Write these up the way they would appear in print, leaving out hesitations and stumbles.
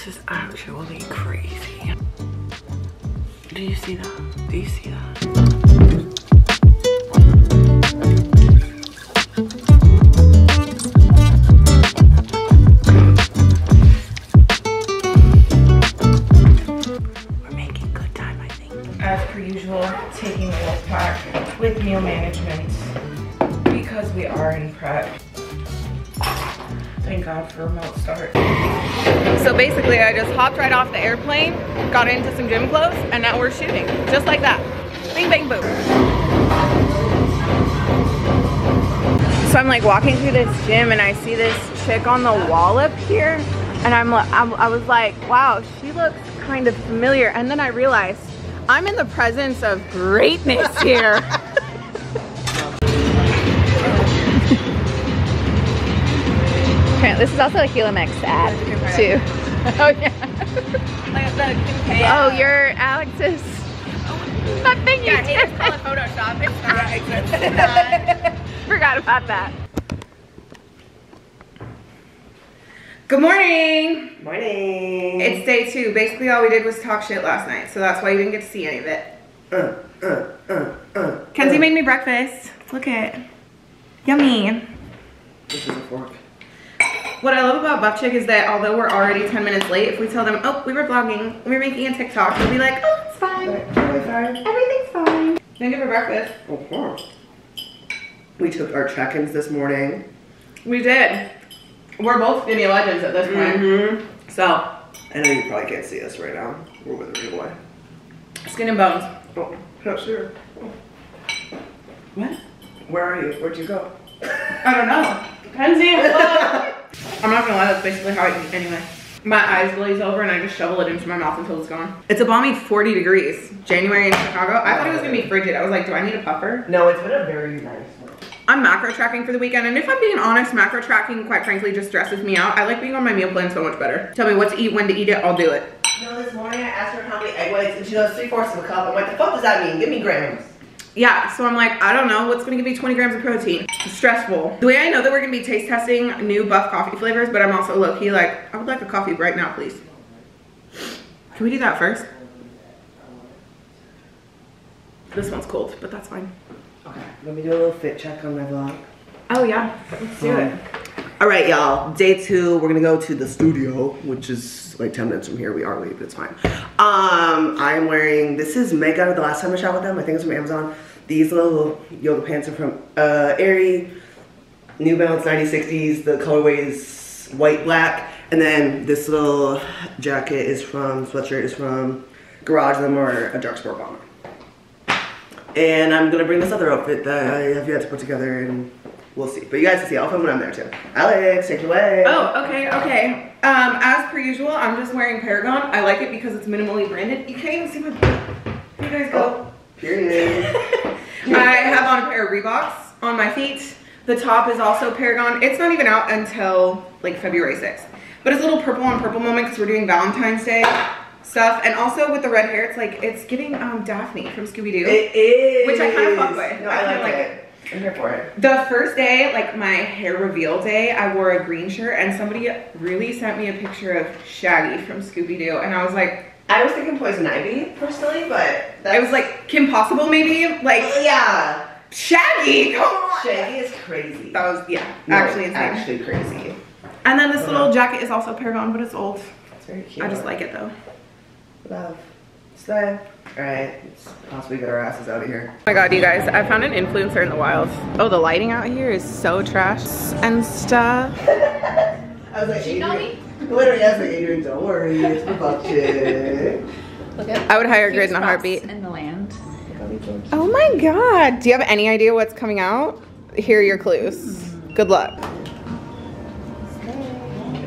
This is actually crazy. Do you see that? Do you see that? We're making good time, I think. As per usual, taking the wolf pack with meal management because we are in prep. Thank God for remote start. So basically I just hopped right off the airplane, got into some gym clothes, and now we're shooting. Just like that. Bing, bang, boom. So I'm like walking through this gym and I see this chick on the wall up here. And I was like, wow, she looks kind of familiar. And then I realized I'm in the presence of greatness here. This is also a Helimex ad too. Oh yeah. Oh, you're Alex's. That thing you did. Yeah, call it Photoshop. It's not. Forgot about that. Good morning. Morning. It's day 2. Basically all we did was talk shit last night, so that's why you didn't get to see any of it. Kenzie made me breakfast. Look at it. Yummy. This is a fork. What I love about Buff Chick is that although we're already 10 minutes late, if we tell them, oh, we were vlogging, we were making a TikTok, they'll be like, oh, it's fine. Everything's fine. Thank you for breakfast. Okay. We took our check-ins this morning. We did. We're both skinny legends at this point. So. I know you probably can't see us right now. We're with a real boy. Skin and bones. Oh, not sure. What? Where are you? Where'd you go? I don't know. Kenzie, look. I'm not gonna lie, that's basically how I eat anyway. My eyes glaze over and I just shovel it into my mouth until it's gone. It's a balmy 40 degrees. January in Chicago. I thought it was gonna be frigid. I was like, do I need a puffer? No, it's been a very nice one. I'm macro tracking for the weekend, and if I'm being honest, macro tracking, quite frankly, just stresses me out. I like being on my meal plan so much better. Tell me what to eat, when to eat it, I'll do it. You know, this morning I asked her how many egg whites, and she knows 3/4 of a cup. I'm like, the fuck does that mean? Give me grams. Yeah, so I'm like, I don't know, what's gonna give me 20 grams of protein? Stressful. The way I know that we're gonna be taste testing new Buff coffee flavors, but I'm also low-key like, I would like a coffee right now, please. Can we do that first? This one's cold, but that's fine. Okay, let me do a little fit check on my vlog. Oh yeah, let's do it. All right, y'all, day 2, we're gonna go to the studio, which is like 10 minutes from here. We are late, but it's fine. I'm wearing, this is mega, the last time I shot with them, I think it's from Amazon. These little yoga pants are from Aerie, New Balance 9060s. The colorway is white, black. And then this little jacket is from, sweatshirt is from Garage Them or a Dark Sport Bomber. And I'm gonna bring this other outfit that I have yet to put together, and we'll see. But you guys can see, I'll film when I'm there too. Alex, take it away. Oh, okay. As per usual, I'm just wearing Paragon. I like it because it's minimally branded. You can't even see my feet. You guys go. Oh, period. I have on a pair of Reeboks on my feet. The top is also Paragon. It's not even out until like February 6th. But it's a little purple on purple moment because we're doing Valentine's Day stuff. And also with the red hair, it's like, it's giving Daphne from Scooby-Doo. It is. Which I kind of fuck with. No, I like it. I'm here for it. The first day, like my hair reveal day, I wore a green shirt and somebody really sent me a picture of Shaggy from Scooby-Doo. And I was like, I was thinking Poison Ivy personally, but it was like Kim Possible maybe? Like, yeah. Shaggy, come on. Shaggy is crazy. That was, yeah, No, actually insane. Actually crazy. And then this little jacket is also Paragon, but it's old. It's very cute. I just like it though. Love. Stay. Alright, let's possibly get our asses out of here. Oh my god, you guys, I found an influencer in the wild. Oh, the lighting out here is so trash and stuff. I was like, She know me? Literally, I was like, Adrian, don't worry, it's the Buff Chick. Look at I would hire Grid in a heartbeat. in the land. Oh my god, do you have any idea what's coming out? Here are your clues. Good luck. We're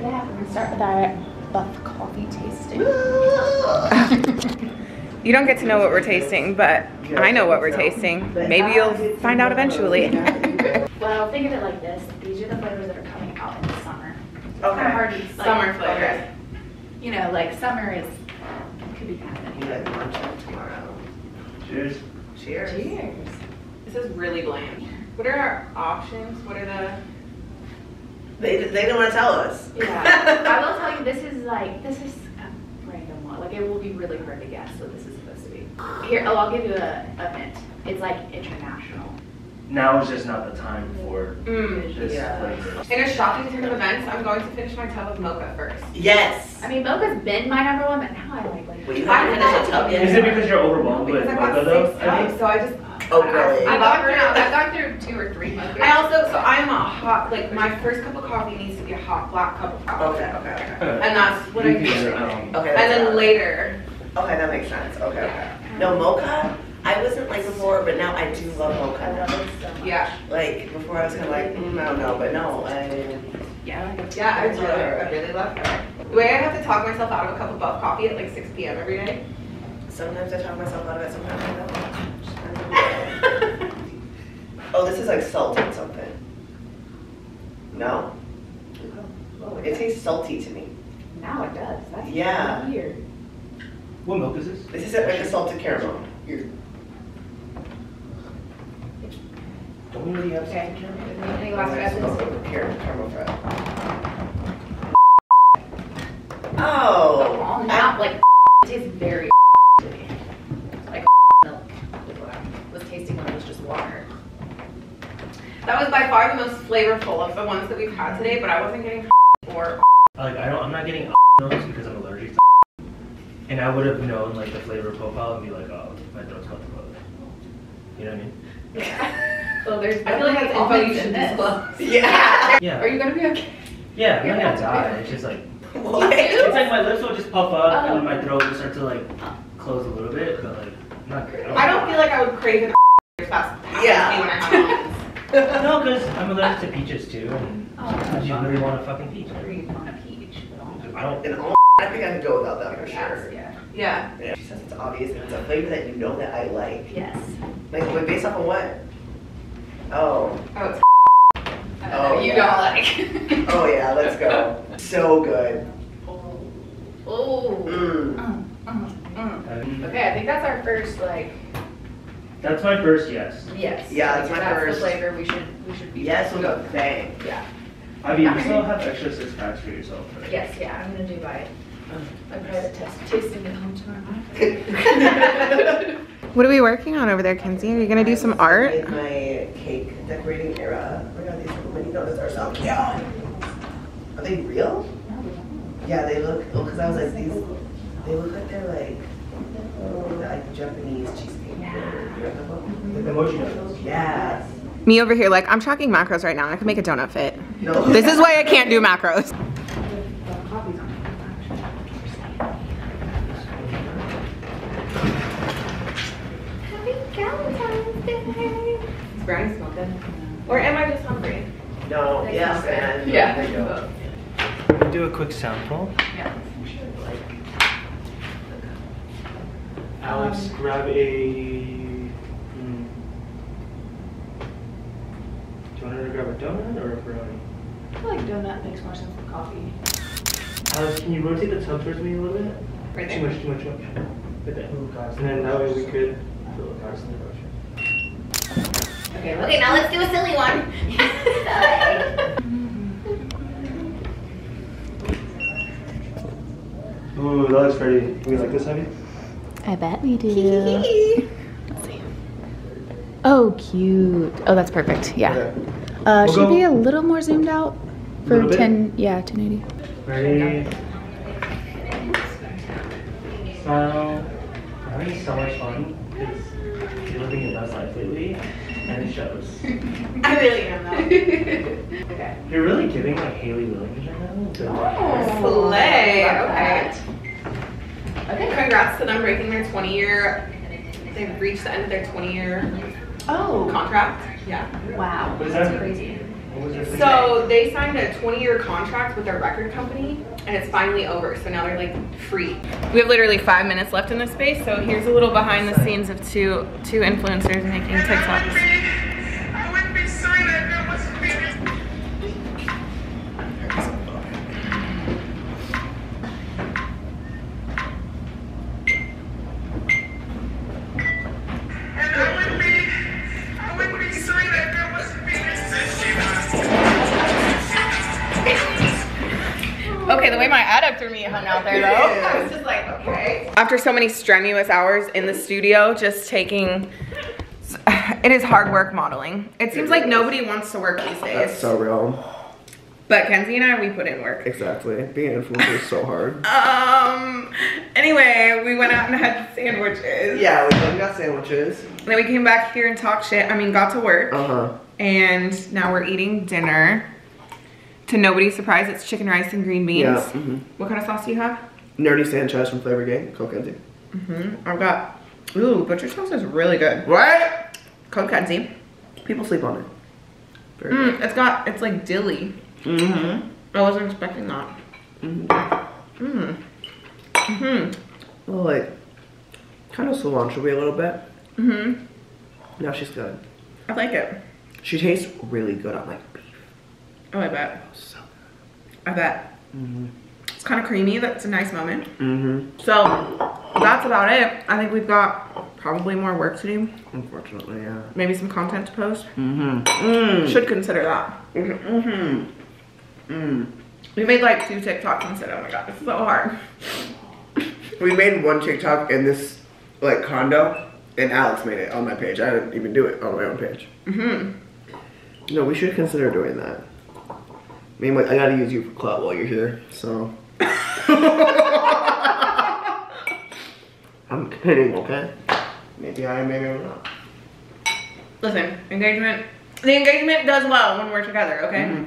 gonna start with our Buff coffee tasting. You don't get to know what we're tasting, but I know what we're tasting. Maybe you'll find out eventually. Well, think of it like this. These are the flavors that are coming out in the summer. It's Okay. kind of hard to like, Summer flavors. You know, like summer is, could be kind of You anything. guys lunch out tomorrow. Cheers. Cheers. Cheers. This is really bland. What are our options? What are the... They don't want to tell us. Yeah. I will tell you, this is Like it will be really hard to guess what this is supposed to be. Here, oh, I'll give you a hint. It's like international. Now is just not the time for this flavor. In a shocking turn of events, I'm going to finish my tub of mocha first. Yes. I mean, mocha's been my number one, but now I like. Wait, you haven't finished a tub yet? Is it because you're overwhelmed with I mocha got though? 6 tubs, so I just. Oh, really? I've gone through 2 or 3 mochas. I also, so I'm a hot, like my first cup of coffee needs to be a hot black cup of coffee. Okay. And that's what I do. Okay. And then later. Okay, that makes sense. Okay. No, mocha, I wasn't like before, but now I do love mocha. Yeah. Like, before I was kind of like, I don't know, but no, Yeah, I really love her. The way I have to talk myself out of a cup of Buff coffee at like 6 p.m. every day. Sometimes I talk myself out of it, sometimes I don't. Oh, this is like salted something. No? It tastes salty to me. now it does. That's Yeah. weird. What milk is this? This is like a salted caramel. Here. Don't we already have Okay. salted caramel? Any last guesses? Caramel fry. Oh. Almond milk, like it tastes very to me. Like milk is what I was tasting when it was just water. That was by far the most flavorful of the ones that we've had today, but I wasn't getting or. Like I'm not getting notes because I'm allergic to and I would have known like the flavor profile and be like, oh, my throat's about to close. You know what I mean? Yeah. Well, there's I feel like that's info you should disclose. Yeah. Yeah. Are you gonna be okay? Yeah, I'm You're not not gonna die. gonna It's just like What? it's like my lips will just puff up Oh. and my throat will start to like close a little bit, but like not great. I don't feel like I would crave an if that's Yeah. when I have almonds. No, because I'm allergic to peaches too, and Oh, you really want a fucking peach. you want a peach? I don't. And I think I could go without that for sure. Yeah. Yeah. Yeah. She says it's obvious and it's a flavor that you know that I like. Yes. Like, wait, based off of what? Oh. Oh, it's Oh, you yeah. don't like. Oh yeah, let's go. So good. Oh. Mmm. Okay, I think that's our first like. That's my first yes. Yes. Yeah, that's my first. the flavor we should be. Yes, with a bang. Yeah. I mean, you still have extra 6 packs for yourself, right? Yes. Yeah. I'm gonna do my private tasting at home tomorrow. What are we working on over there, Kenzie? Are you gonna do some art? In my cake decorating era. Oh my god, these little mini donuts are so cute. Are they real? Yeah, they look. Oh, because I was like these. They look like they're like Japanese cheesecake. Like the mochi donuts. Yes. Me over here, like I'm tracking macros right now. I can make a donut fit. No. This is why I can't do macros. Happy Valentine's Day. Is brownie smell good? Or am I just hungry? No. Yes, and Yeah. there you go. Do a quick sample. Yeah. Alex, grab a. Do you want her to grab a donut or a brownie? I feel like donut makes more sense than coffee. Alex, can you rotate the tub towards me a little bit? Right Too there. much. Right there. And then that way we could fill the cars in the motion. Okay, now let's do a silly one. Ooh, that looks pretty. Do we like this heavy? I bet we do. Let's see. Oh, cute. Oh, that's perfect. Yeah. Okay. Should go- be a little more zoomed out for Little bit? 10. Yeah, 1080. Ready? Smile. I'm having so much fun because you're living your best life lately, and it shows. I really am though. Okay. You're really giving like Haley Williams right now. Slay. Okay. Okay. Congrats to them breaking their 20-year. They've reached the end of their 20-year Oh. contract. Yeah. Wow. What is That's that? crazy. What was your thing? So they signed a 20-year contract with their record company, and it's finally over. So now they're like free. We have literally 5 minutes left in this space. So here's a little behind the scenes of two influencers making TikToks. Okay, the way my adductor me hung out there though. I was just like, okay. After so many strenuous hours in the studio, just taking, it is hard work modeling. It seems like nobody wants to work these days. That's so real. But Kenzie and I, we put in work. Exactly. Being an influencer is so hard. Anyway, we went out and had sandwiches. Yeah, we went and got sandwiches. And then we came back here and talked shit. I mean, got to work. Uh-huh. And now we're eating dinner. To nobody's surprise, it's chicken rice and green beans. Yeah. What kind of sauce do you have? Nerdy Sanchez from Flavor Gang. Coke Kenzie. I've got, ooh, butcher sauce is really good. What? Coke Kenzie. People sleep on it. Very good. It's like dilly. I wasn't expecting that. Well, like, kind of cilantro-y a little bit. Now she's good. I like it. She tastes really good on like beef. Oh, I bet. So I bet. It's kind of creamy. That's a nice moment. good. So that's about it. I think we've got probably more work to do. Unfortunately, yeah. Maybe some content to post. Should consider that. We made like 2 TikToks and said, oh my god, it's so hard. We made one TikTok in this like condo, and Alex made it on my page. I didn't even do it on my own page. No, we should consider doing that. I mean, like, I gotta use you for clout while you're here, so. I'm kidding, okay? Maybe I am, maybe I'm not. Listen, engagement. The engagement does well when we're together, okay?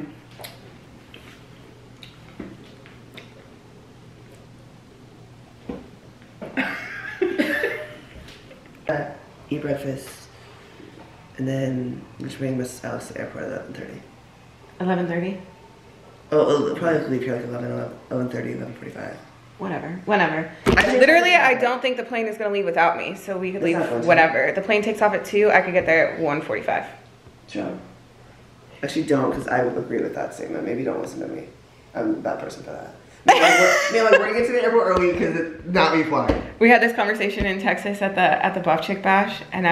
Eat breakfast, and then I'm just bring Miss Alex to the airport at 11:30. 11:30? Oh, probably leave here like 11:30, 11:45. Whenever. Literally, I don't think the plane is gonna leave without me, so we could leave whenever. The plane takes off at 2, I could get there at 1:45. Sure. Actually, don't, because I would agree with that statement. Maybe don't listen to me. I'm a bad person for that. We're gonna get to the airport early because it's not me flying. We had this conversation in Texas at the Buff Chick Bash, and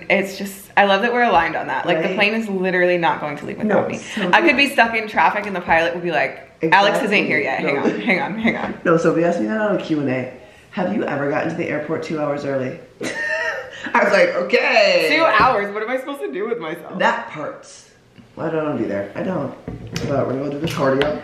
it's just, I love that we're aligned on that. Like, the plane is literally not going to leave without me. So I could be stuck in traffic and the pilot would be like, Alex isn't here yet. Hang on. No, so we asked me that on a Q&A. Have you ever gotten to the airport 2 hours early? I was like, okay. 2 hours? What am I supposed to do with myself? That part. Well, I don't want to be there. I don't. But we're gonna go do the cardio.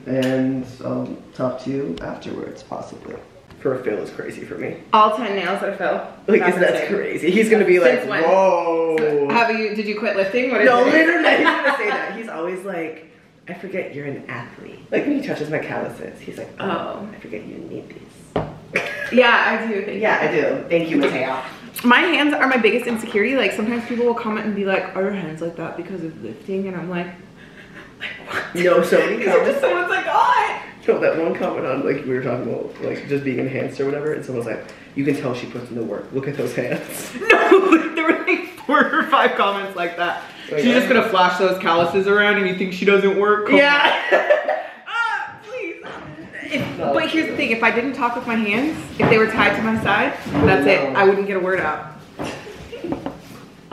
And I'll talk to you afterwards, possibly. For Phil is crazy for me. All 10 nails are Phil. Like, that's crazy. He's gonna be like, whoa. So did you quit lifting? What is no, it? literally, he's gonna say that. He's always like, I forget you're an athlete. Like when he touches my calluses, he's like, oh, I forget you need these. Yeah, I do. I do. Thank you, Mateo. My hands are my biggest insecurity. Like sometimes people will comment and be like, are your hands like that because of lifting? And I'm like what? No, so many comments. Someone's like, oh. No, that one comment on, like, we were talking about, like, just being enhanced or whatever, and someone was like, you can tell she puts in the work. Look at those hands. No, there were like 4 or 5 comments like that. Like, she's just gonna flash those calluses around and you think she doesn't work? Yeah. Please. But here's the thing, if I didn't talk with my hands, if they were tied to my side, that's it. I wouldn't get a word out.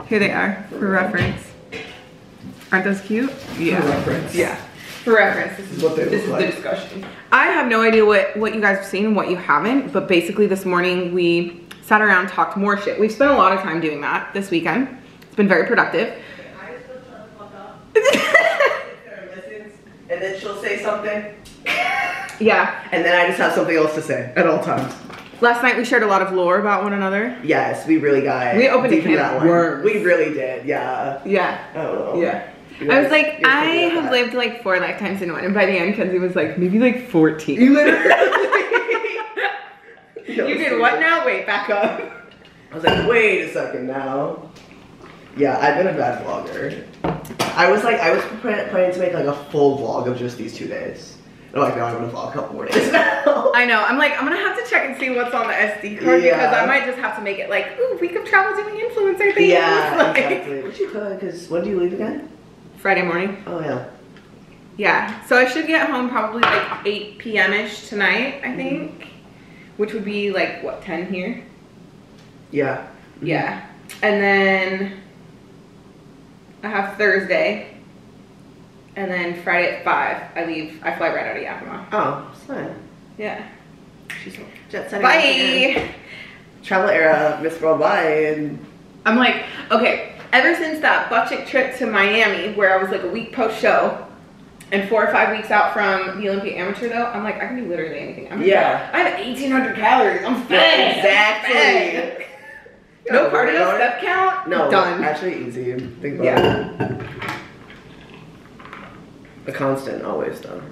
Here they are, for reference. Aren't those cute? Yeah. For reference. Yeah. For reference, this is the discussion. I have no idea what you guys have seen and what you haven't, but basically this morning we sat around, talked more shit. We've spent a lot of time doing that this weekend. It's been very productive. And then she'll say something. Yeah. And then I just have something else to say at all times. Last night we shared a lot of lore about one another. Yes, we really got it. We opened a can of worms. We really did, yeah. Yeah. Oh. Yeah. I was like, I have lived like 4 lifetimes in one, and by the end, Kenzie was like, maybe like 14. You literally. You did what now? Wait, back up. I was like, wait a second now. Yeah, I've been a bad vlogger. I was planning to make like a full vlog of just these 2 days. I'm like, no, I'm gonna vlog a couple more days now. I know. I'm like, I'm gonna have to check and see what's on the SD card because I might just have to make it like, ooh, week of travel doing influencer things. Yeah, like, exactly. What you could, because when do you leave again? Friday morning. Oh yeah. Yeah. So I should get home probably like 8 p.m.-ish tonight, I think. Which would be like, what, 10 here? Yeah. Yeah. And then I have Thursday. And then Friday at 5, I fly right out of Yakima. Oh, it's fine. Yeah. She's jet setting. Bye! Travel era, Miss Worldwide. I'm like, okay, ever since that Buff Chick trip to Miami, where I was like a week post-show, and 4 or 5 weeks out from the Olympia Amateur though, I'm like, I can do literally anything. I have 1,800 calories. I'm fat. Exactly. No cardio, step count. No, done. Actually easy. Think about it. A constant, always though.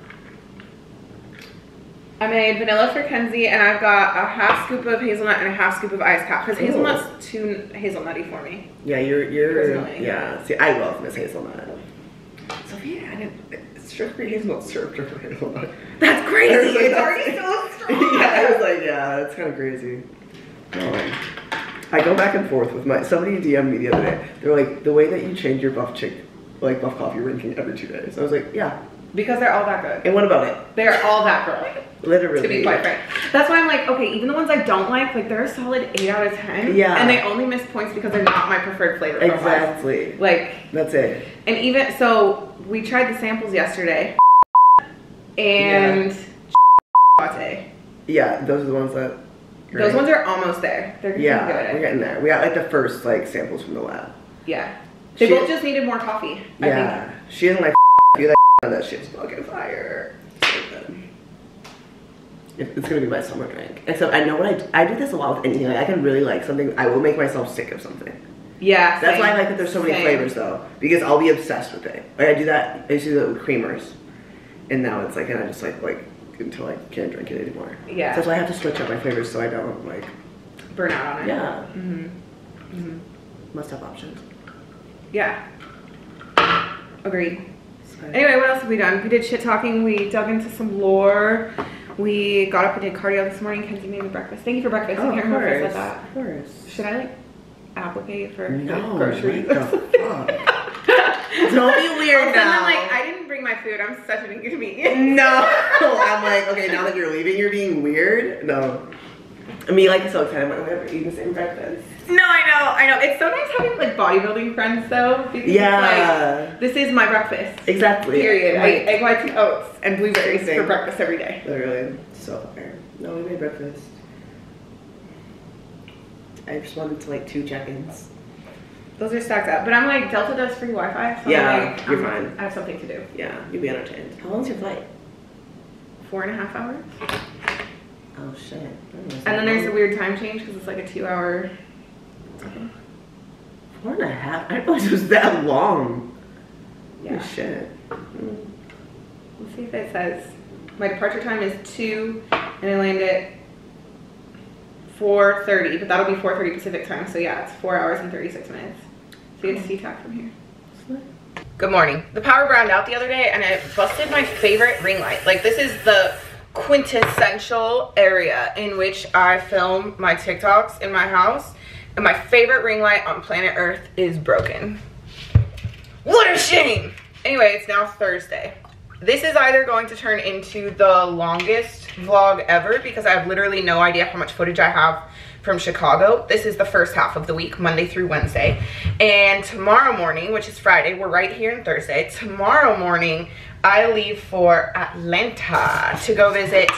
I made vanilla for Kenzie, and I've got a half scoop of hazelnut and a half scoop of ice cap because hazelnut's too hazelnutty for me. Yeah, you're personally. Yeah. See, I love Miss Hazelnut. Sophia added sugar-free hazelnut syrup to her hazelnut. That's crazy. It's already so strong. Yeah, I was like, yeah, that's kind of crazy. I go back and forth with somebody DM'd me the other day. They're like, the way that you change your Buff Chick, like Buff coffee ranking every 2 days. I was like, yeah. Because they're all that good. And what about it? They're all that good. Literally. To be quite frank. That's why I'm like, okay, even the ones I don't like they're a solid 8 out of 10. Yeah. And they only miss points because they're not my preferred flavor profile. Exactly. Like. That's it. And even, so, we tried the samples yesterday. And latte. Yeah, those are the ones that. Those ones are almost there. They're getting good. We're getting there. We got like the first like samples from the lab. Yeah. They both just needed more coffee. Yeah. I think. She doesn't like you that shit's fucking fire. So good. It's gonna be my summer drink. Except I know what I do this a lot with anything. Like I can really like something. I will make myself sick of something. Yeah. That's why I like that there's so many flavors though. Because I'll be obsessed with it. Like I do that. I used to do that with creamers, and now it's like, and I just like until I can't drink it anymore. Yeah. So that's why I have to switch up my flavors so I don't like burn out on it. Yeah. Mm-hmm. Must have options. Yeah. Agreed. Anyway, what else have we done? We did shit talking. We dug into some lore. We got up and did cardio this morning. Kenzie made me breakfast. Thank you for breakfast. Oh, I can't remember if I said that. Of course. Should I like applicate for groceries? What the fuck? Don't be weird now. I'm like, I didn't bring my food. I'm such an inconvenience. No. I'm like, okay, now that you're leaving, you're being weird. No. I mean, like, so excited. I'm like, we're eating the same breakfast. No, I know. It's so nice having like bodybuilding friends though. Because yeah. like, this is my breakfast. Exactly. Period. Right. Egg whites and oats and blueberries for breakfast every day. Literally. So fair. No, we made breakfast. I just wanted to like 2 check-ins. Those are stacked up. But I'm like, Delta does free Wi-Fi. So yeah, like, you're fine. I have something to do. Yeah, you'll be entertained. How long's your flight? 4.5 hours. Oh shit. And then there's a weird time change because it's like a 2-hour. 4.5? I didn't realize it was that long. Yeah. Oh, shit. Let's see if it says. My departure time is 2 and I land at 4:30, but that'll be 4:30 Pacific time. So yeah, it's 4 hours and 36 minutes. So you get to SeaTac from here. Good morning. The power browned out the other day and it busted my favorite ring light. Like this is the quintessential area in which I film my TikToks in my house. And my favorite ring light on planet Earth is broken. What a shame! Anyway, it's now Thursday. This is either going to turn into the longest vlog ever because I have literally no idea how much footage I have from Chicago. This is the first half of the week, Monday through Wednesday. And tomorrow morning, which is Friday, we're right here on Thursday. Tomorrow morning, I leave for Atlanta to go visit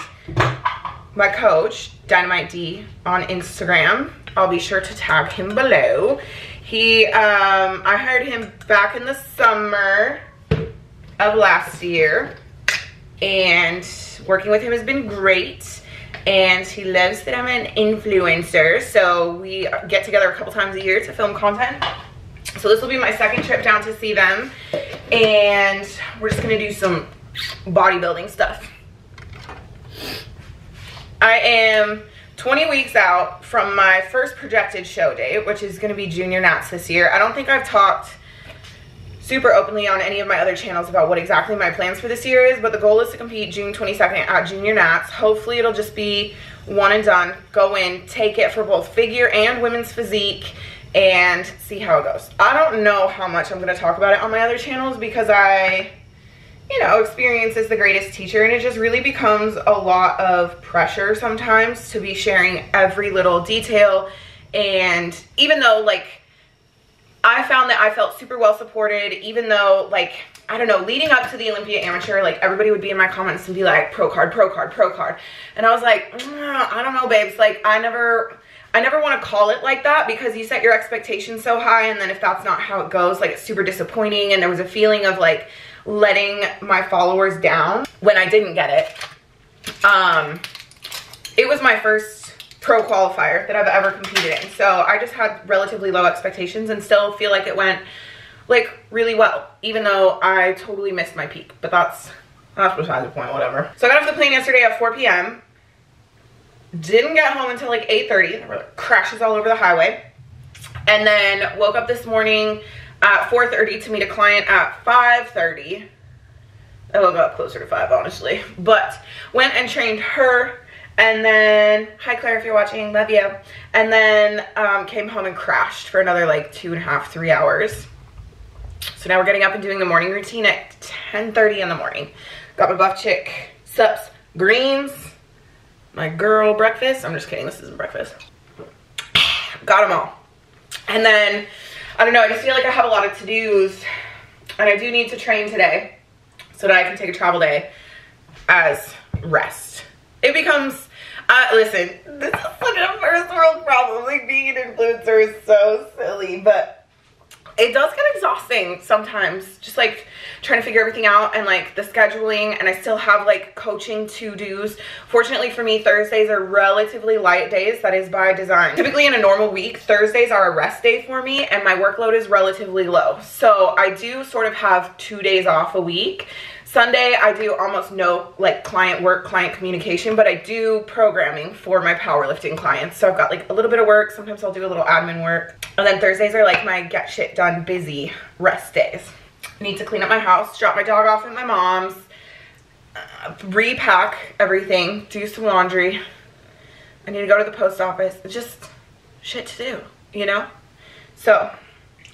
my coach, Dynamite D, on Instagram. I'll be sure to tag him below. I hired him back in the summer of last year, and working with him has been great. And he loves that I'm an influencer, so we get together a couple times a year to film content. So this will be my second trip down to see them, and we're just gonna do some bodybuilding stuff. I am 20 weeks out from my first projected show date, which is gonna be Junior Nats this year. I don't think I've talked super openly on any of my other channels about what exactly my plans for this year is, but the goal is to compete June 22nd at Junior Nats. Hopefully it'll just be one and done. Go in, take it for both figure and women's physique, and see how it goes. I don't know how much I'm gonna talk about it on my other channels because experience is the greatest teacher, and it just really becomes a lot of pressure sometimes to be sharing every little detail. And even though like I found that I felt super well supported, even though like I don't know, leading up to the Olympia Amateur, like everybody would be in my comments and be like, pro card, pro card, pro card. And I was like, I don't know, babes. Like I never want to call it like that because you set your expectations so high, and then if that's not how it goes, like it's super disappointing. And there was a feeling of like letting my followers down when I didn't get it. It was my first pro qualifier that I've ever competed in. So I just had relatively low expectations and still feel like it went like really well, even though I totally missed my peak, but that's beside the point, whatever. So I got off the plane yesterday at 4 p.m. Didn't get home until like 8:30. There were like crashes all over the highway. And then woke up this morning at 4:30 to meet a client at 5:30. I woke up closer to 5, honestly. But went and trained her. And then, hi Claire, if you're watching, love you. And then came home and crashed for another like 2.5, 3 hours. So now we're getting up and doing the morning routine at 10:30 in the morning. Got my Buff Chick Supps greens. My girl breakfast. I'm just kidding, this isn't breakfast. Got them all. And then, I don't know, I just feel like I have a lot of to-dos. And I do need to train today so that I can take a travel day as rest. It becomes, listen, this is like a first world problem. Like being an influencer is so silly, but it does get exhausting sometimes, just like trying to figure everything out and like the scheduling, and I still have like coaching to-dos. Fortunately for me, Thursdays are relatively light days. That is by design. Typically in a normal week, Thursdays are a rest day for me and my workload is relatively low. So I do sort of have 2 days off a week. Sunday, I do almost no like client work, client communication, but I do programming for my powerlifting clients. So I've got like a little bit of work. Sometimes I'll do a little admin work. And then Thursdays are like my get shit done busy rest days. I need to clean up my house, drop my dog off at my mom's, repack everything, do some laundry. I need to go to the post office. It's just shit to do, you know? So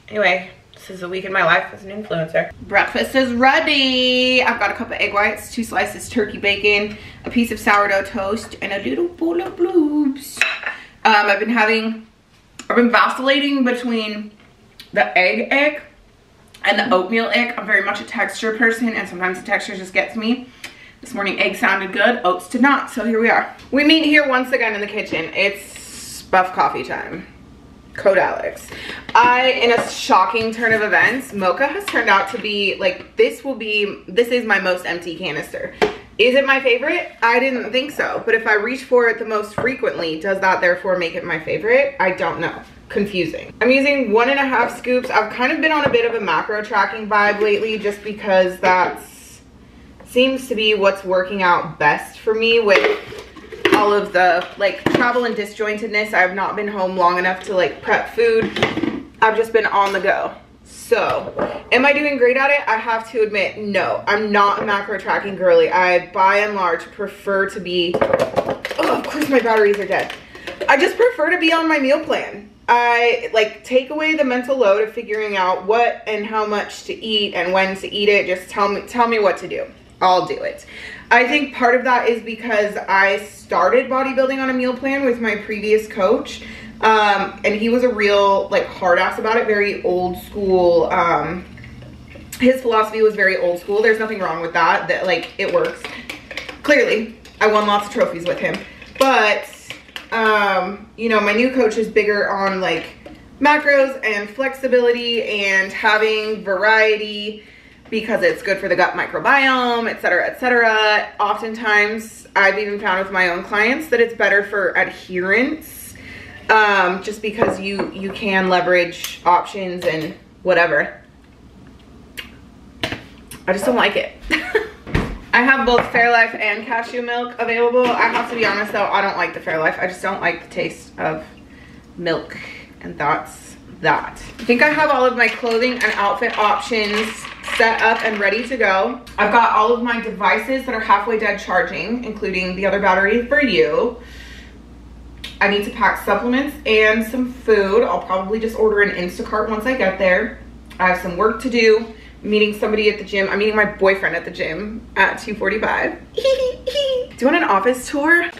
anyway, this is a week in my life as an influencer. Breakfast is ready. I've got a cup of egg whites, 2 slices turkey bacon, a piece of sourdough toast, and a little bowl of bloobs. I've been vacillating between the egg and the oatmeal egg. I'm very much a texture person, and sometimes the texture just gets me. This morning egg sounded good, oats did not, so here we are. We meet here once again in the kitchen. It's Buff coffee time. Code Alex. In a shocking turn of events, mocha has turned out to be like, this is my most empty canister. Is it my favorite? I didn't think so, but if I reach for it the most frequently, does that therefore make it my favorite? I don't know. Confusing. I'm using 1.5 scoops. I've kind of been on a bit of a macro tracking vibe lately just because that seems to be what's working out best for me with all of the like travel and disjointedness. I have not been home long enough to like prep food. I've just been on the go. So am I doing great at it? I have to admit, no, I'm not a macro tracking girly. I by and large prefer to be, oh, of course my batteries are dead. I just prefer to be on my meal plan. I like take away the mental load of figuring out what and how much to eat and when to eat it. Just tell me what to do. I'll do it. I think part of that is because I started bodybuilding on a meal plan with my previous coach. And he was a real like hard ass about it, very old school. His philosophy was very old school. There's nothing wrong with that like it works. Clearly, I won lots of trophies with him. But, you know, my new coach is bigger on like macros and flexibility and having variety, because it's good for the gut microbiome, etc., etc. Oftentimes, I've even found with my own clients that it's better for adherence, just because you can leverage options and whatever. I just don't like it. I have both Fairlife and cashew milk available. I have to be honest though, I don't like the Fairlife. I just don't like the taste of milk, and that's that. I think I have all of my clothing and outfit options set up and ready to go. I've got all of my devices that are halfway dead charging, including the other battery for you. I need to pack supplements and some food. I'll probably just order an Instacart once I get there. I have some work to do. I'm meeting somebody at the gym. I'm meeting my boyfriend at the gym at 2:45. Doing an office tour.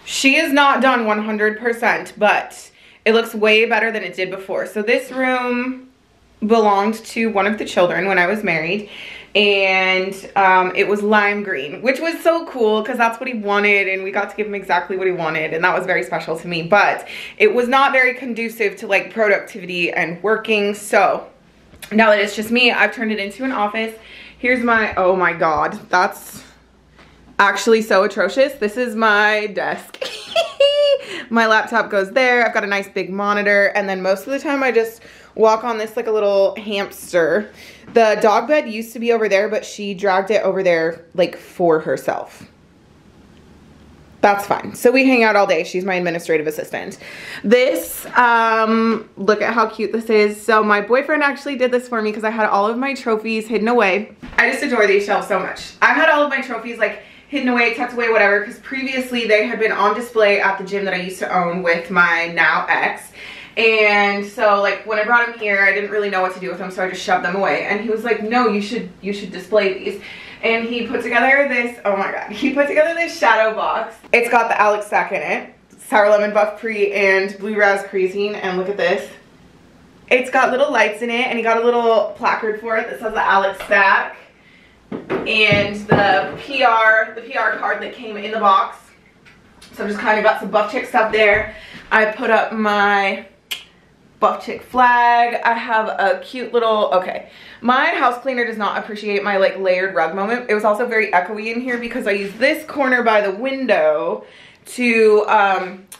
She is not done 100%, but it looks way better than it did before. So this room belonged to one of the children when I was married, and it was lime green, which was so cool because that's what he wanted, and we got to give him exactly what he wanted, and that was very special to me. But it was not very conducive to like productivity and working. So now that it's just me, I've turned it into an office. Here's my, oh my god, that's actually so atrocious. This is my desk. My laptop goes there. I've got a nice big monitor, and then most of the time I just walk on this like a little hamster. The dog bed used to be over there, but she dragged it over there like for herself. That's fine. So we hang out all day. She's my administrative assistant. This, look at how cute this is. So my boyfriend actually did this for me because I had all of my trophies hidden away. I just adore these shelves so much. I've had all of my trophies like hidden away, tucked away, whatever, because previously they had been on display at the gym that I used to own with my now ex. And so like when I brought him here, I didn't really know what to do with them, so I just shoved them away. And he was like, no, you should display these. And he put together this, oh my god, he put together this shadow box. It's got the Alex stack in it, sour lemon buff pre and blue raz creatine, and look at this. It's got little lights in it, and he got a little placard for it that says the Alex stack. And the PR card that came in the box. So I've just kind of got some Buff Chick stuff there. I put up my Buff Chick flag. I have a cute little, okay. My house cleaner does not appreciate my like layered rug moment. It was also very echoey in here because I use this corner by the window to,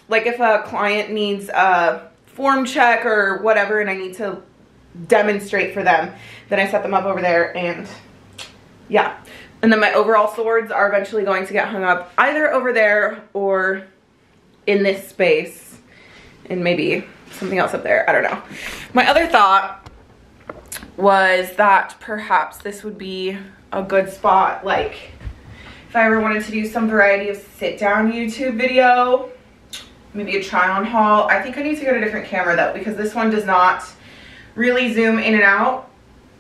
like if a client needs a form check or whatever and I need to demonstrate for them, then I set them up over there, and yeah. And then my overall swords are eventually going to get hung up either over there or in this space, and maybe something else up there. I don't know. My other thought was that perhaps this would be a good spot, like if I ever wanted to do some variety of sit down YouTube video, maybe a try on haul. I think I need to get a different camera though, because this one does not really zoom in and out.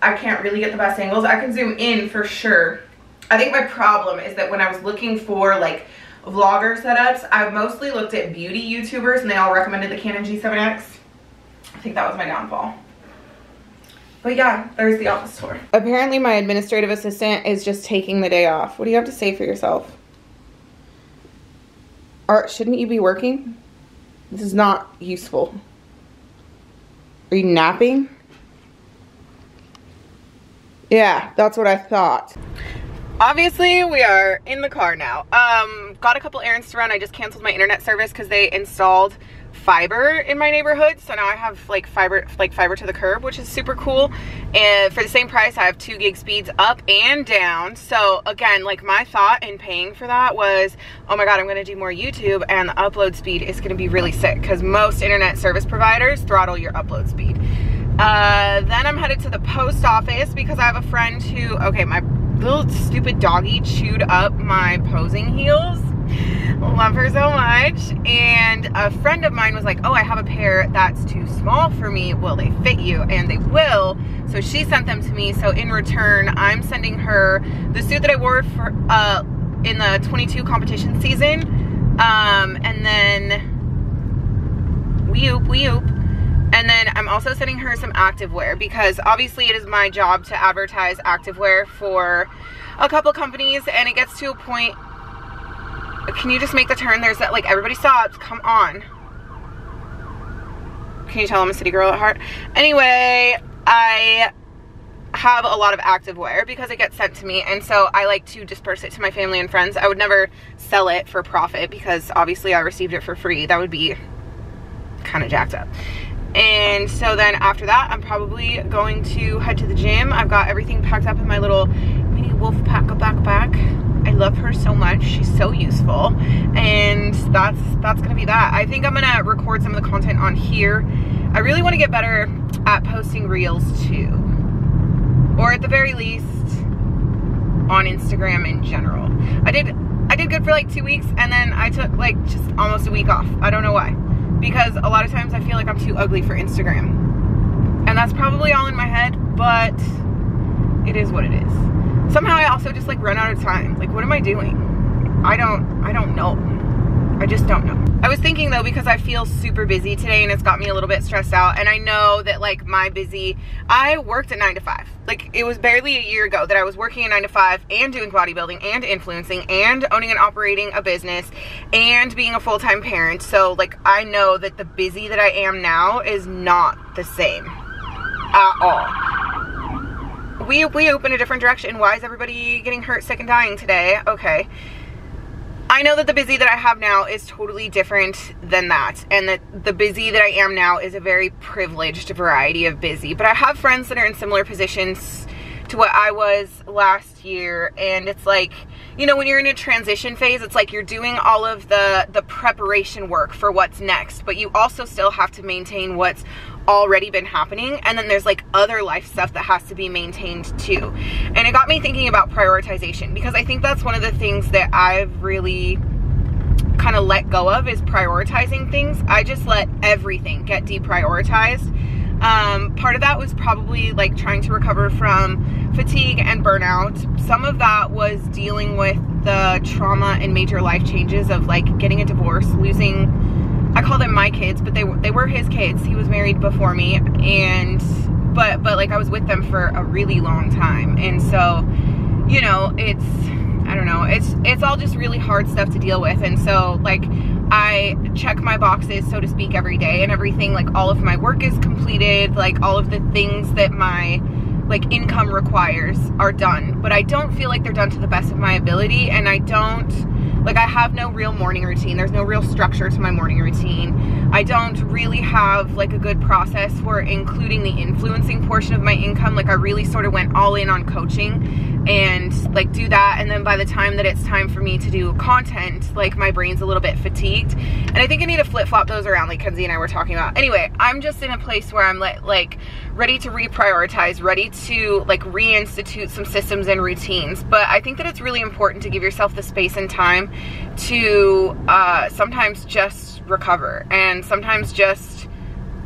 I can't really get the best angles. I can zoom in for sure. I think my problem is that when I was looking for like vlogger setups, I've mostly looked at beauty YouTubers and they all recommended the Canon G7X. I think that was my downfall. But yeah, there's the office tour. Apparently my administrative assistant is just taking the day off. What do you have to say for yourself? Shouldn't you be working? This is not useful. Are you napping? Yeah, that's what I thought. Obviously, we are in the car now. Got a couple errands to run. I just canceled my internet service because they installed fiber in my neighborhood. So now I have like fiber to the curb, which is super cool. And for the same price, I have 2 gig speeds up and down. So again, like my thought in paying for that was, oh my God, I'm gonna do more YouTube and the upload speed is gonna be really sick because most internet service providers throttle your upload speed. Then I'm headed to the post office because I have a friend who, okay, my little stupid doggy chewed up my posing heels. Love her so much. And a friend of mine was like, oh, I have a pair that's too small for me. Will they fit you? And they will. So she sent them to me. So in return, I'm sending her the suit that I wore for in the 22 competition season. And then wee-oop. And then I'm also sending her some activewear because obviously it is my job to advertise activewear for a couple companies, and it gets to a point. Can you just make the turn? There's that, like, everybody stops. Come on. Can you tell I'm a city girl at heart? Anyway, I have a lot of activewear because it gets sent to me, and so I like to disperse it to my family and friends. I would never sell it for profit because obviously I received it for free. That would be kind of jacked up. And so then after that, I'm probably going to head to the gym. I've got everything packed up in my little mini wolf pack backpack. I love her so much. She's so useful. And that's gonna be that. I think I'm gonna record some of the content on here. I really want to get better at posting reels too. Or at the very least, on Instagram in general. I did good for like 2 weeks, and then I took like just almost a week off. I don't know why. Because a lot of times I feel like I'm too ugly for Instagram. And that's probably all in my head, but it is what it is. Somehow I also just like run out of time. Like, what am I doing? I don't know. I just don't know. I was thinking though, because I feel super busy today and it's got me a little bit stressed out, and I know that like I worked at 9 to 5. Like it was barely a year ago that I was working at 9 to 5 and doing bodybuilding and influencing and owning and operating a business and being a full-time parent. So like I know that the busy that I am now is not the same at all. We open a different direction. Why is everybody getting hurt, sick, and dying today? Okay. I know that the busy that I have now is totally different than that, and that the busy that I am now is a very privileged variety of busy. But I have friends that are in similar positions to what I was last year, and it's like, you know, when you're in a transition phase, it's like you're doing all of the preparation work for what's next, but you also still have to maintain what's already been happening, and then there's like other life stuff that has to be maintained too. And it got me thinking about prioritization, because I think that's one of the things that I've really kind of let go of, is prioritizing things. I just let everything get deprioritized. Part of that was probably like trying to recover from fatigue and burnout. Some of that was dealing with the trauma and major life changes of like getting a divorce, losing, I call them my kids, but they were his kids. He was married before me, and but like I was with them for a really long time, and so, you know, it's, I don't know, it's all just really hard stuff to deal with. And so like I check my boxes, so to speak, every day, and everything, like all of my work is completed, like all of the things that my like income requires are done, but I don't feel like they're done to the best of my ability. And I don't, like, I have no real morning routine. There's no real structure to my morning routine. I don't really have like a good process for including the influencing portion of my income. Like I really sort of went all in on coaching and like do that, and then by the time that it's time for me to do content, like my brain's a little bit fatigued, and I think I need to flip-flop those around, like Kenzie and I were talking about. Anyway, I'm just in a place where I'm like ready to reprioritize, ready to like reinstitute some systems and routines. But I think that it's really important to give yourself the space and time to sometimes just recover, and sometimes just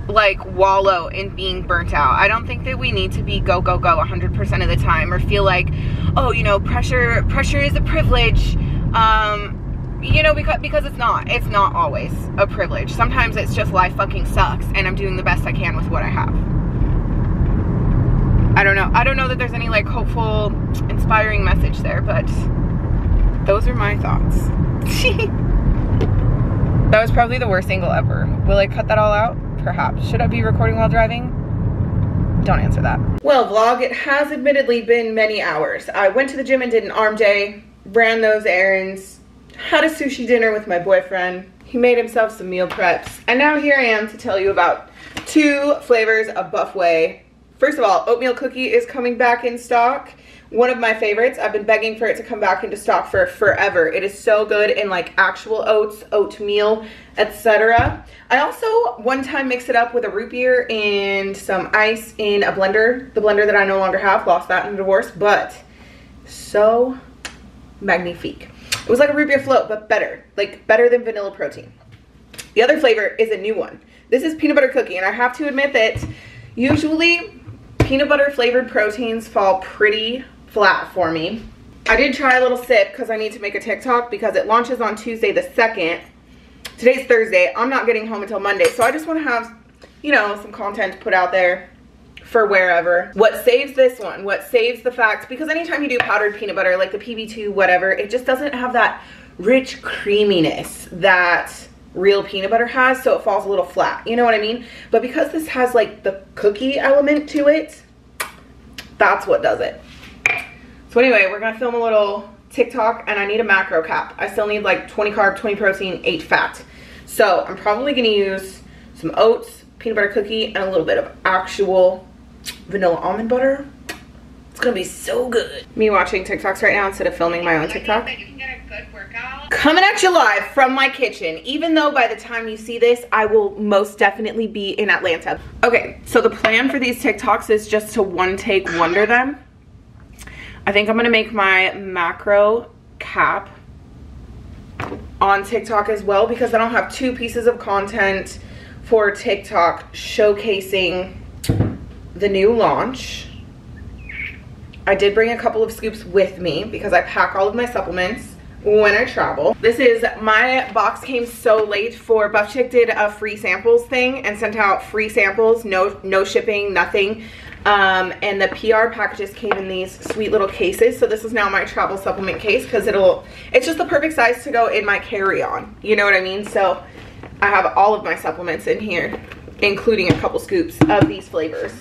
like wallow in being burnt out. I don't think that we need to be go 100% of the time, or feel like, oh, you know, pressure is a privilege, you know, because it's not always a privilege. Sometimes it's just life fucking sucks, and I'm doing the best I can with what I have. I don't know that there's any like hopeful, inspiring message there, but those are my thoughts. That was probably the worst angle ever. Will I cut that all out? Perhaps. Should I be recording while driving? Don't answer that. Well, vlog, it has admittedly been many hours. I went to the gym and did an arm day, ran those errands, had a sushi dinner with my boyfriend. He made himself some meal preps, and now here I am to tell you about 2 flavors of Buff Whey. First of all, oatmeal cookie is coming back in stock. One of my favorites. I've been begging for it to come back into stock for forever. It is so good in like actual oats, oatmeal, etc. I also one time mixed it up with a root beer and some ice in a blender. The blender that I no longer have, lost that in a divorce, but so magnifique. It was like a root beer float, but better, like better than vanilla protein. The other flavor is a new one. This is peanut butter cookie, and I have to admit that usually peanut butter flavored proteins fall pretty flat for me. I did try a little sip because I need to make a TikTok, because it launches on Tuesday the 2nd. Today's Thursday. I'm not getting home until Monday, so I just want to have, you know, some content put out there for wherever. What saves this one, what saves the fact, because anytime you do powdered peanut butter, like the PB2, whatever, it just doesn't have that rich creaminess that real peanut butter has, so it falls a little flat, you know what I mean? But because this has like the cookie element to it, that's what does it. So anyway, we're gonna film a little TikTok, and I need a macro cap. I still need like 20 carb, 20 protein, 8 fat. So I'm probably gonna use some oats, peanut butter cookie, and a little bit of actual vanilla almond butter. It's gonna be so good. Me watching TikToks right now instead of filming my own TikTok. You can get a good workout. Coming at you live from my kitchen, even though by the time you see this, I will most definitely be in Atlanta. Okay, so the plan for these TikToks is just to one take wonder them. I think I'm gonna make my macro cap on TikTok as well, because I don't have 2 pieces of content for TikTok showcasing the new launch. I did bring a couple of scoops with me because I pack all of my supplements when I travel. This is, my box came so late for Buff Chick did a free samples thing and sent out free samples, no shipping, nothing. And the PR packages came in these sweet little cases. So this is now my travel supplement case because it's just the perfect size to go in my carry-on. You know what I mean? So I have all of my supplements in here, including a couple scoops of these flavors.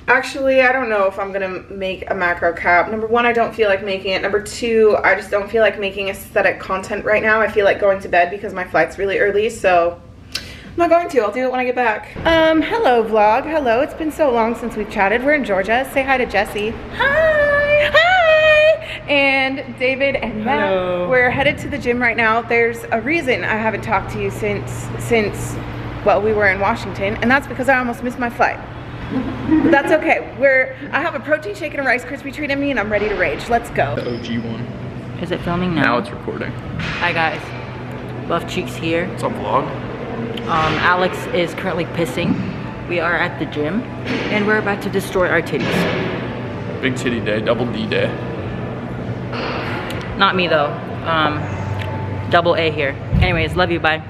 Actually, I don't know if I'm gonna make a macro cap. Number one, I don't feel like making it. Number two, I just don't feel like making aesthetic content right now. I feel like going to bed because my flight's really early, so I'm not going to. I'll do it when I get back. Hello vlog. Hello. It's been so long since we've chatted. We're in Georgia. Say hi to Jesse. Hi. Hi. And David and Matt. Hello. We're headed to the gym right now. There's a reason I haven't talked to you since well, we were in Washington, and that's because I almost missed my flight. But that's okay. I have a protein shake and a Rice Krispie treat in me, and I'm ready to rage. Let's go. The OG one. Is it filming now? Now it's recording. Hi guys. Buff Cheeks here. What's up, vlog? Alex is currently pissing. We are at the gym, and we're about to destroy our titties. Big titty day, double D day. Not me though. Double A here. Anyways, love you, bye.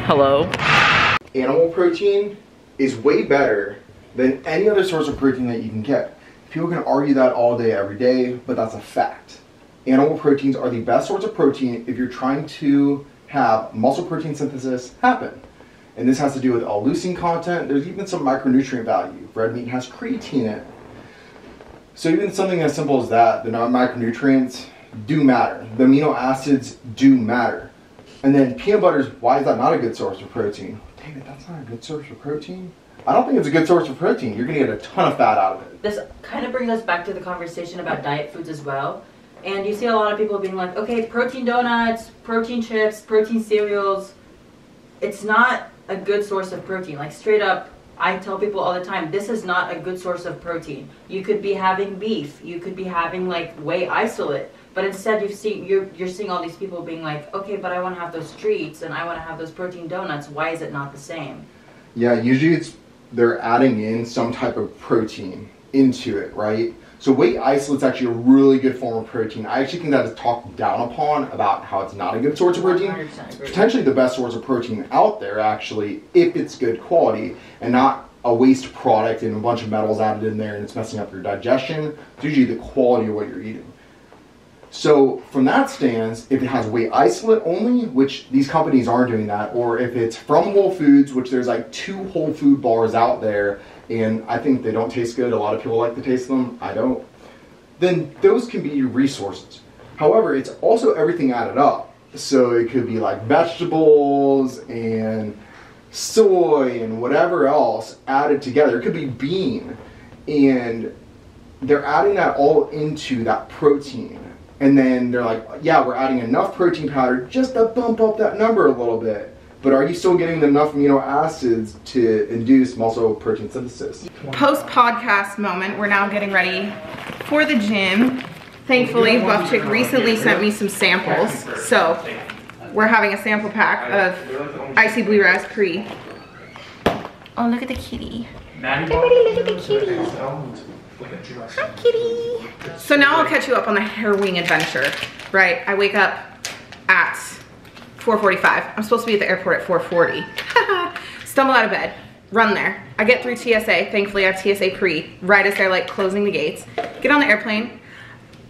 Hello. Animal protein is way better than any other source of protein that you can get. People can argue that all day, every day, but that's a fact. Animal proteins are the best source of protein if you're trying to have muscle protein synthesis happen. And this has to do with L-leucine content. There's even some micronutrient value. Red meat has creatine in it. So even something as simple as that, the micronutrients do matter. The amino acids do matter. And then peanut butter, why is that not a good source of protein? David, that's not a good source of protein. I don't think it's a good source of protein. You're gonna get a ton of fat out of it. This kind of brings us back to the conversation about diet foods as well. And you see a lot of people being like, okay, protein donuts, protein chips, protein cereals. It's not a good source of protein. Like straight up, I tell people all the time, this is not a good source of protein. You could be having beef. You could be having like whey isolate. But instead you're seeing all these people being like, okay, but I want to have those treats and I want to have those protein donuts. Why is it not the same? Yeah, usually they're adding in some type of protein into it, right? So whey isolate's actually a really good form of protein. I actually think that is talked down upon about how it's not a good source of protein. Potentially the best source of protein out there, actually, if it's good quality and not a waste product and a bunch of metals added in there and it's messing up your digestion. It's usually the quality of what you're eating. So from that stance, if it has whey isolate only, which these companies aren't doing that, or if it's from Whole Foods, which there's like 2 Whole Food bars out there, and I think they don't taste good, a lot of people like the taste of them, I don't, then those can be your resources. However, it's also everything added up. So it could be like vegetables and soy and whatever else added together. It could be bean, and they're adding that all into that protein. And then they're like, yeah, we're adding enough protein powder just to bump up that number a little bit. But are you still getting enough amino acids to induce muscle protein synthesis? Post-podcast moment, we're now getting ready for the gym. Thankfully, Buff Chick recently sent me some samples. So we're having a sample pack of Icy Blue Raspberry. Oh, look at the kitty. Everybody look at the kitty. Hi, kitty. So now I'll catch you up on the harrowing adventure, right? I wake up at 4:45. I'm supposed to be at the airport at 4:40. Stumble out of bed, run there. I get through TSA. Thankfully, I have TSA pre, right as they're like closing the gates. Get on the airplane.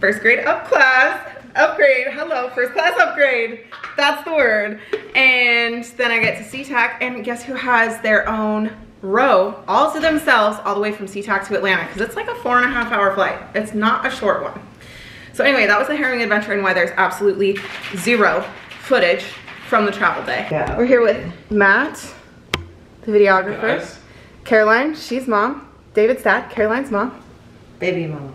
First grade up class. Upgrade. Hello, first class upgrade. That's the word. And then I get to SeaTac, and guess who has their own row all to themselves all the way from SeaTac to Atlanta, because it's like a 4.5 hour flight. It's not a short one. So anyway, that was the harrowing adventure and why there's absolutely zero footage from the travel day. Yeah. We're here with Matt, the videographer. Nice. Caroline, she's mom. David's dad, Caroline's mom. Baby mama.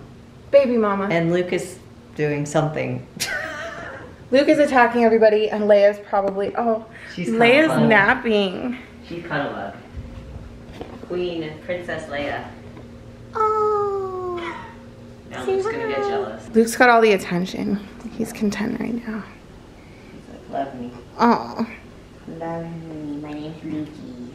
Baby mama. And Luke is doing something. Luke is attacking everybody, and Leia's probably, oh, Leia's napping. She's cuddled up. Queen, Princess Leia. Oh. Now Luke's gonna get jealous. Luke's got all the attention. He's content right now. He's like, love me. Oh. Love me. My name's Lukey.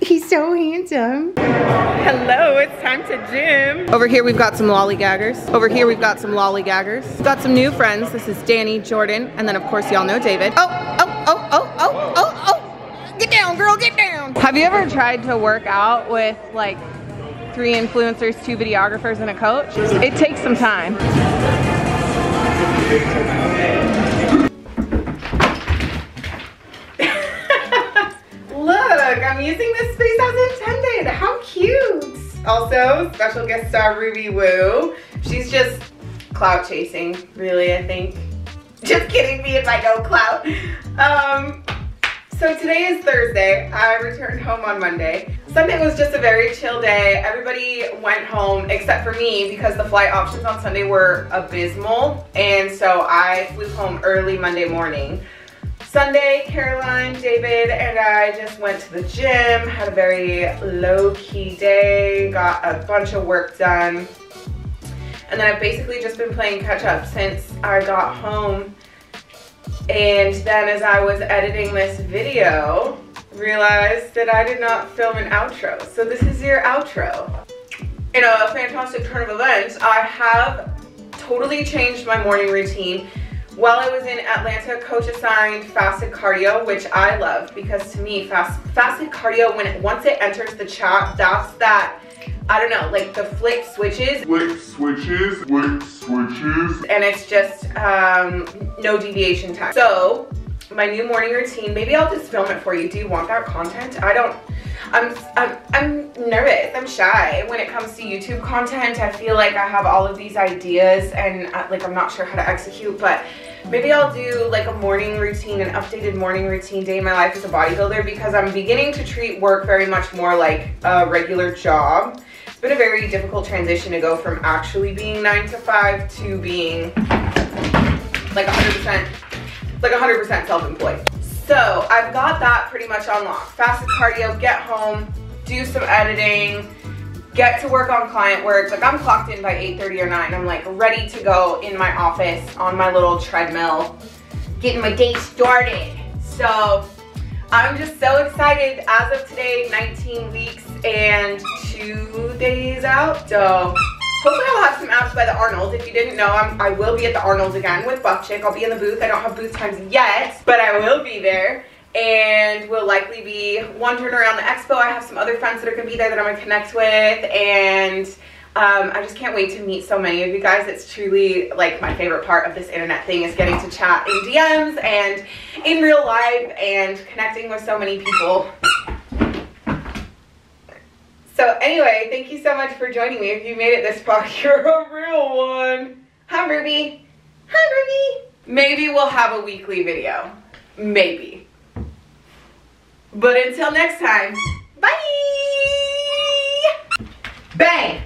He's so handsome. Hello, it's time to gym. Over here we've got some lollygaggers. Over here we've got some lollygaggers. We've got some new friends. This is Danny, Jordan, and then of course y'all know David. Oh. Get down, girl, get down. Have you ever tried to work out with like 3 influencers, 2 videographers, and a coach? It takes some time. Look, I'm using this space as intended. How cute. Also, special guest star Ruby Woo. She's just clout chasing, really, I think. Just kidding me if I go clout. So today is Thursday. I returned home on Monday. Sunday was just a very chill day. Everybody went home except for me because the flight options on Sunday were abysmal. And so I flew home early Monday morning. Sunday, Caroline, David, and I just went to the gym, had a very low-key day, got a bunch of work done. And then I've basically just been playing catch-up since I got home. And then as I was editing this video, realized that I did not film an outro. So this is your outro. In a fantastic turn of events, I have totally changed my morning routine. While I was in Atlanta, coach assigned fasted cardio, which I love because to me, fasted cardio, once it enters the chat, that's that, I don't know, like the flick switches. And it's just no deviation time. So my new morning routine, maybe I'll just film it for you. Do you want that content? I'm nervous, I'm shy. When it comes to YouTube content, I feel like I have all of these ideas and like I'm not sure how to execute, but maybe I'll do like a morning routine, an updated morning routine, day in my life as a bodybuilder, because I'm beginning to treat work very much more like a regular job. It's been a very difficult transition to go from actually being 9 to 5 to being like 100% self-employed. So I've got that pretty much on lock. Fasted cardio, get home, do some editing, get to work on client work. Like I'm clocked in by 8:30 or 9. I'm like ready to go in my office on my little treadmill, getting my day started. So I'm just so excited. As of today, 19 weeks and 2 days out. So hopefully I'll have some abs by the Arnold. If you didn't know, I will be at the Arnold again with Buff Chick. I'll be in the booth. I don't have booth times yet, but I will be there. And we'll likely be wandering around the expo. I have some other friends that are going to be there that I'm going to connect with. And I just can't wait to meet so many of you guys. It's truly like my favorite part of this internet thing is getting to chat in DMs and in real life and connecting with so many people. So anyway, thank you so much for joining me. If you made it this far, you're a real one. Hi, Ruby. Hi, Ruby. Maybe we'll have a weekly video. Maybe. But until next time, bye. Bang.